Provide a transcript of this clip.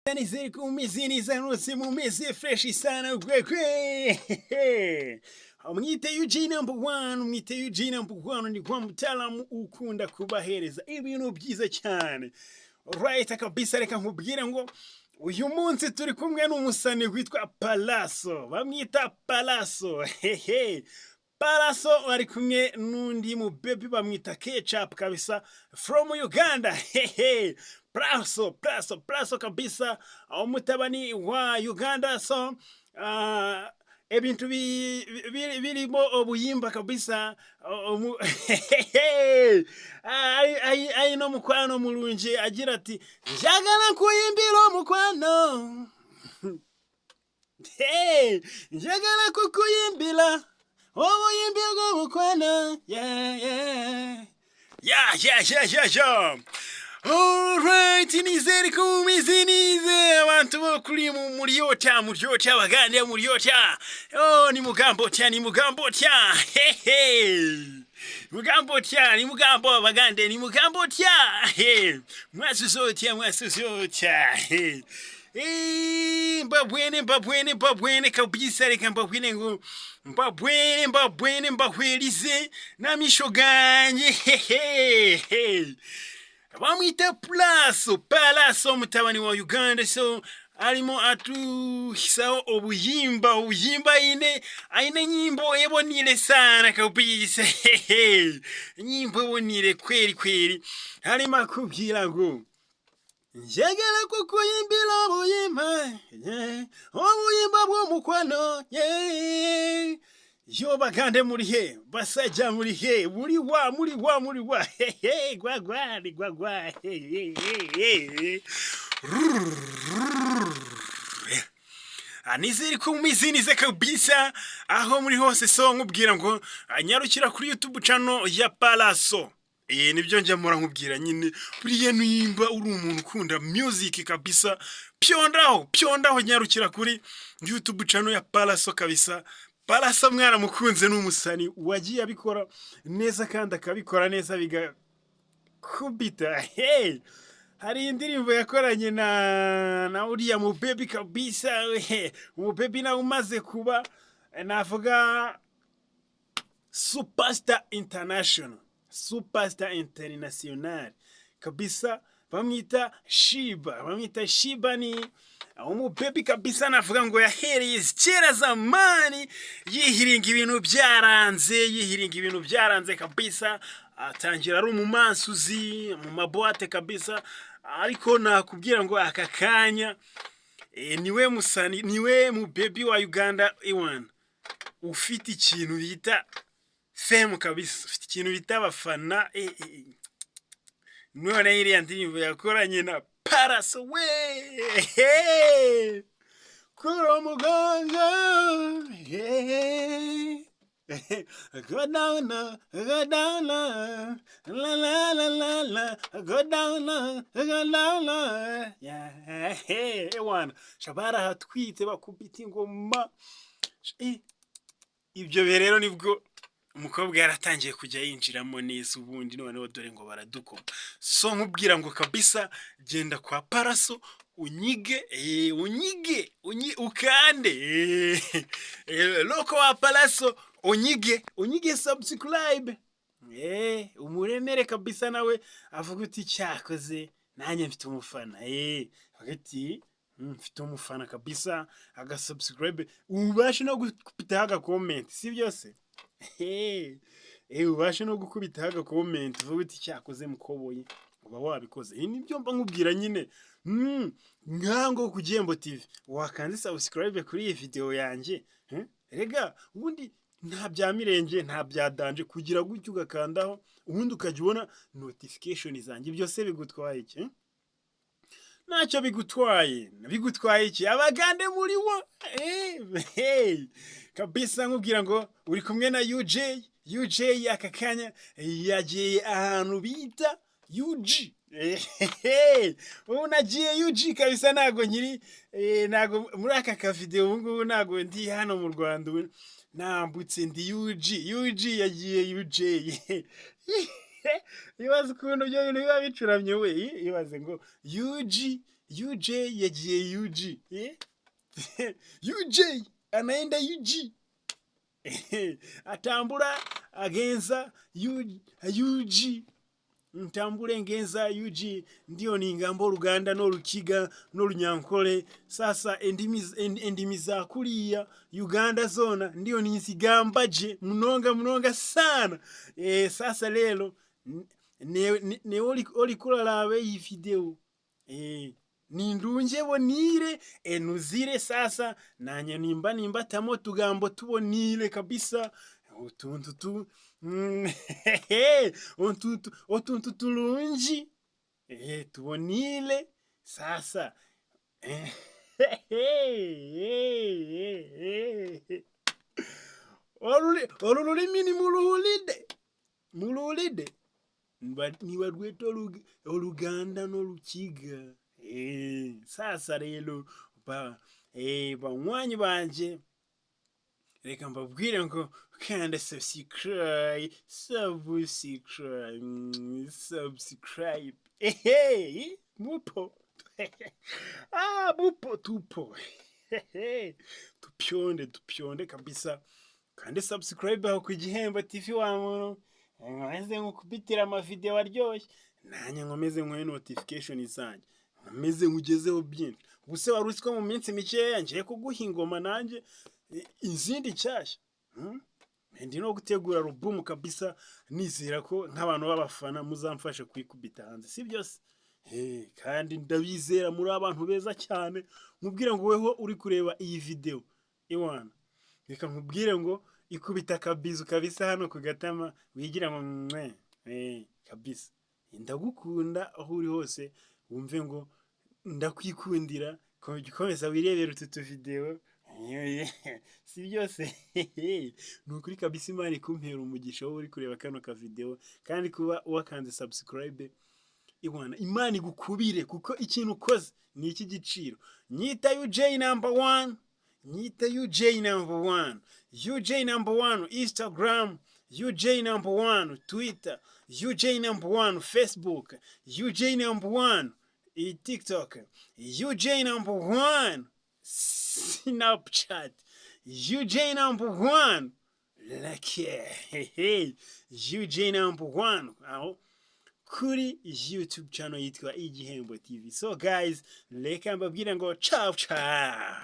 Nizeri kumiziniza nusi mumeze fresh sana kwekwe. Mwite Eugene number 1, mwite Eugene number 1 ni kwa mtaalamu ukunda kubahereza ibintu byiza cyane. Right kabisa, reka nkubwire ngo uyu munsi turi kumwe n'umusani witwa Palaso. Bamwita Palaso. Palaso ari kumwe n'undi mu baby bamwita Kechap kabisa from Uganda. Palaso kabisa umutabani wa Uganda. So ebintu birimo obuyimba kabisa ai no mukwano mulunje agira ati njagala kuyimbira mukwano. Njagala kukuyimbira obuyimba mukwano. Yeah. Alright, nizeri kumizinize abantu bokuri muryota bagande muryota. Ni mugambo tya ni mugambo bagande ni mugambo tya. Mwasuzotya mbabwene kabisa, reka mbabwene ngo mbahwelize na misho ganje. Bamwita Palaso mutabani wa Uganda. So alimo atuhisao obuyimba ine nyimbo ebonile sana kabisa. Nyimbo ebonile kweli halima kubwira ngo njagala kukuyimbira obuyimba bw'omukwano. Yo bagande muri he, basajja muri he, muri wa gwagwa. Nizeri kumizinize kabisa aho muri hose. So nkubwira ngo anyarukira kuri YouTube channel ya Palaso. Nibyo njya mura nkubwira nyine buriye nimba uri umuntu ukunda music kabisa, pyondaho nyarukira kuri YouTube channel ya Palaso kabisa. Palaso mwana mukunze n'umusani wagiye abikora neza kandi akabikora neza bigakubita. Hari indirimbo yakoranye na uriya mu baby kabisa. Mu baby na umaze kuba navuga superstar international kabisa. Bamwita Shiba ni umu baby kabisa, navuga ngo yahereye kera zamani yihiringa ibintu byaranze kabisa. Atangira ari umumansuzi mu maboate kabisa, ariko nakubwira ngo aka kanya niwe musani, niwe mu baby wa Uganda ewan ufite ikintu bita fame kabisa, ufite ikintu bita abafana. None iriya ndirimbo yakoranye na Palaso we kuro muganga. Go down la go down la. Ewana shabara hatwite bakubita ingoma. Ibyo rero nibwo umukobwa yaratangiye kujya yinjiramo neza ubundi noneho dore ngo baradukoma. So nkubwira ngo kabisa genda kwa Palaso unyige ukande loko wa Palaso unyige subscribe. Umuremere kabisa nawe avuga uti cyakoze nanjye mfite umufana. Hagati mfite umufana kabisa, agasubscribe ubashe no gukubitaho agakomenti, si byose. Ubashe no gukubitaho agakomenti uvuga uti cyakoze mukoboye uba wabikoze. Nibyo mba nkubwira nyine. Ngango ku Gihembo TV wakanze subscribe kuri iyi video yanjye. Rega ubundi nta bya mirenge nta bya danje kugira gutyo ugakandaho ubundi ukajya ubona notification zanjye. Byose bigutwaye iki? Ntacyo bigutwaye iki? Abagande muri wo kabisa. Nkubwira ngo uri kumwe na UJ aka kanya yagiye ahantu bita UG. Unagiye UG kabisa, nago nyiri nago muri aka video ngubu nago ndi hano mu Rwanda nambutse ndi UG yagiye UJ. Ibaze ukuntu byo bintu biba bicuramye we. Ibaze ngo UG UJ yagiye UG. UJ anaenda UG. Atambula agenza UG. Ntambule ngenza UG ndio ningambo Luganda n'Olukiga n'Olunyankole. Sasa endimi za kulia Uganda zona ndio ninsigambaje munonga sana. Sasa lelo ne oli kulalabe iyi video. Nindunje bonire enuzire sasa nanya nimba tamo tugambo tubonire kabisa utuntu otuntu tulunji tubonile sasa olulimi ni muluhulide nibarweta Oluganda n'Olukiga. Sasa rero banywanyi banje reka mbabwire ngo kanda subscribe. Mupo mupo tupo tupyonde kabisa kandi subscribe aho ku Igihembo TV wa muntu nkomeze nkukubitira amavideo aryoshye nanye nkomeze nkwe notification zanjye nkomeze nkugezeho byinshi. Ubuse wari uzi ko mu minsi mikeya ngiye kuguha ingoma nanjye izindi cyashya. Ndi no gutegura album kabisa nizera ko nk'abantu b'abafana muzamfasha kwikubita hanze si byose. Kandi ndabizera muri abantu beza cyane. Mubwire ngo weho uri kureba iyi video iwana reka nkubwire ngo ikubita kabizu kabisa hano ku gatama wigira ngo kabisa ndagukunda aho uri hose wumve ngo ndakwikundira komeza wirebera utu video si byose. Nukuri kabisa Imana ikumpera umugisha wowe uri kureba kano ka video kandi kuba wakanze subscribe iwana Imana igukubire kuko ikintu ukoze ni iki giciro. Nyita UJ number 1 nyita UJ number 1 UJ number 1 Instagram UJ number 1 Twitter UJ number 1 Facebook UJ number 1 TikTok UJ number 1 Snapchat UJ number 1 like UJ number 1 aho kuri YouTube channel yitwa Igihembo TV. So guys, reka mbabwire ngo ciao ciao.